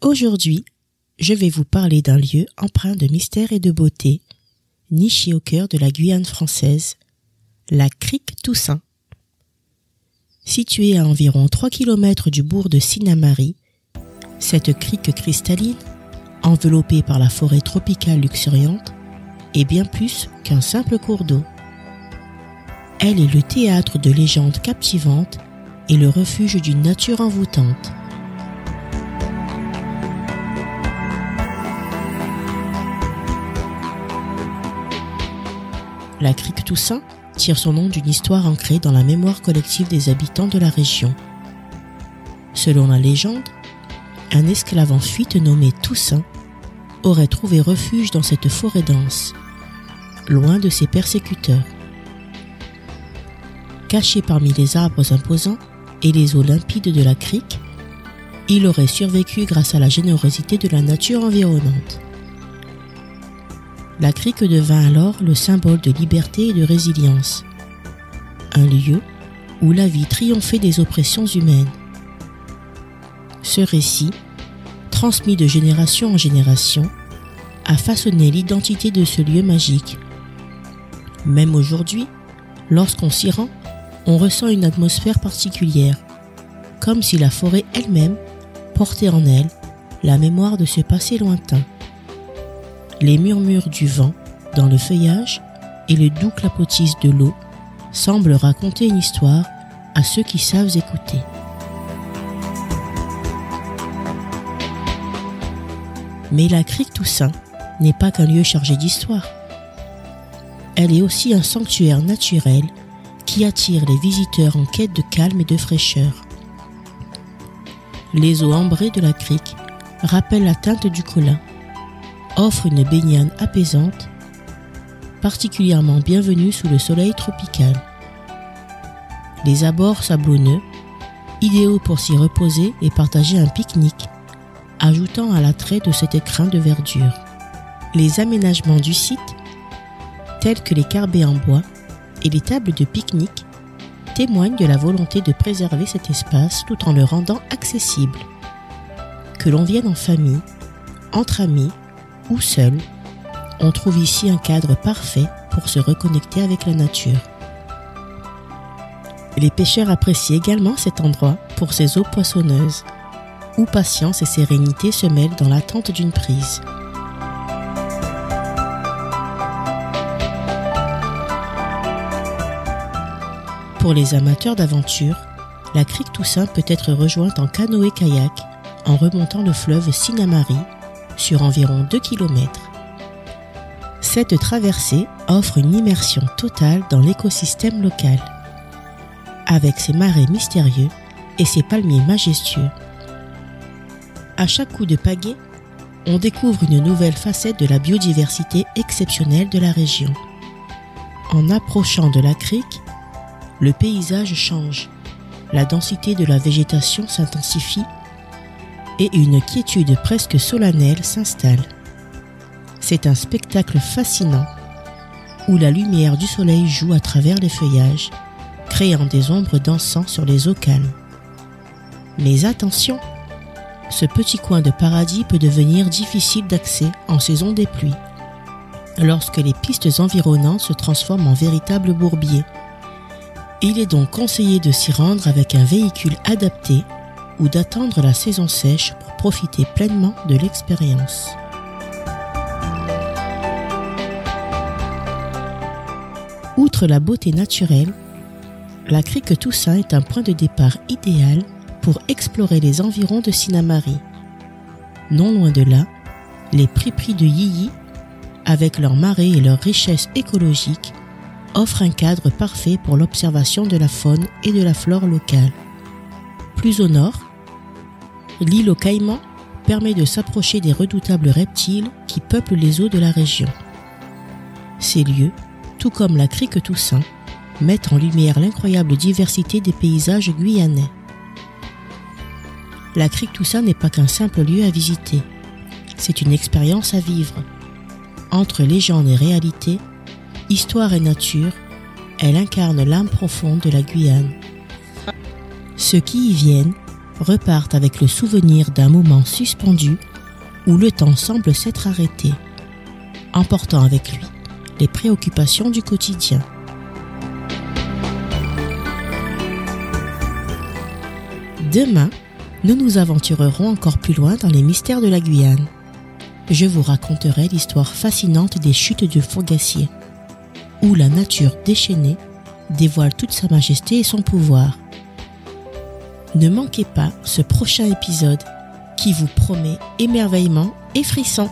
Aujourd'hui, je vais vous parler d'un lieu empreint de mystère et de beauté, niché au cœur de la Guyane française, la crique Toussaint. Située à environ 3 km du bourg de Sinnamary, cette crique cristalline, enveloppée par la forêt tropicale luxuriante, est bien plus qu'un simple cours d'eau. Elle est le théâtre de légendes captivantes et le refuge d'une nature envoûtante. La crique Toussaint tire son nom d'une histoire ancrée dans la mémoire collective des habitants de la région. Selon la légende, un esclave en fuite nommé Toussaint aurait trouvé refuge dans cette forêt dense, loin de ses persécuteurs. Caché parmi les arbres imposants et les eaux limpides de la crique, il aurait survécu grâce à la générosité de la nature environnante. La crique devint alors le symbole de liberté et de résilience, un lieu où la vie triomphait des oppressions humaines. Ce récit, transmis de génération en génération, a façonné l'identité de ce lieu magique. Même aujourd'hui, lorsqu'on s'y rend, on ressent une atmosphère particulière, comme si la forêt elle-même portait en elle la mémoire de ce passé lointain. Les murmures du vent dans le feuillage et le doux clapotis de l'eau semblent raconter une histoire à ceux qui savent écouter. Mais la crique Toussaint n'est pas qu'un lieu chargé d'histoire. Elle est aussi un sanctuaire naturel qui attire les visiteurs en quête de calme et de fraîcheur. Les eaux ambrées de la crique rappellent la teinte du Colin, offrent une baignade apaisante, particulièrement bienvenue sous le soleil tropical. Les abords sablonneux, idéaux pour s'y reposer et partager un pique-nique, ajoutant à l'attrait de cet écrin de verdure. Les aménagements du site, tels que les carbets en bois et les tables de pique-nique, témoignent de la volonté de préserver cet espace tout en le rendant accessible. Que l'on vienne en famille, entre amis ou seul, on trouve ici un cadre parfait pour se reconnecter avec la nature. Les pêcheurs apprécient également cet endroit pour ses eaux poissonneuses, où patience et sérénité se mêlent dans l'attente d'une prise. Pour les amateurs d'aventure, la crique Toussaint peut être rejointe en canoë-kayak en remontant le fleuve Sinnamary sur environ 2 km. Cette traversée offre une immersion totale dans l'écosystème local, avec ses marais mystérieux et ses palmiers majestueux. À chaque coup de pagaie, on découvre une nouvelle facette de la biodiversité exceptionnelle de la région. En approchant de la crique, le paysage change, la densité de la végétation s'intensifie et une quiétude presque solennelle s'installe. C'est un spectacle fascinant où la lumière du soleil joue à travers les feuillages, créant des ombres dansant sur les eaux calmes. Mais attention, ce petit coin de paradis peut devenir difficile d'accès en saison des pluies, lorsque les pistes environnantes se transforment en véritables bourbiers. Il est donc conseillé de s'y rendre avec un véhicule adapté ou d'attendre la saison sèche pour profiter pleinement de l'expérience. Outre la beauté naturelle, la crique Toussaint est un point de départ idéal pour explorer les environs de Sinnamary. Non loin de là, les prairies de Yiyy, avec leurs marais et leurs richesses écologiques, offrent un cadre parfait pour l'observation de la faune et de la flore locale. Plus au nord, l'île aux Caïmans permet de s'approcher des redoutables reptiles qui peuplent les eaux de la région. Ces lieux, tout comme la crique Toussaint, mettent en lumière l'incroyable diversité des paysages guyanais. La crique Toussaint n'est pas qu'un simple lieu à visiter, c'est une expérience à vivre. Entre légende et réalité, histoire et nature, elle incarne l'âme profonde de la Guyane. Ceux qui y viennent repartent avec le souvenir d'un moment suspendu où le temps semble s'être arrêté, emportant avec lui les préoccupations du quotidien. Demain, nous nous aventurerons encore plus loin dans les mystères de la Guyane. Je vous raconterai l'histoire fascinante des chutes de Fourgassier, où la nature déchaînée dévoile toute sa majesté et son pouvoir. Ne manquez pas ce prochain épisode qui vous promet émerveillement et frissons.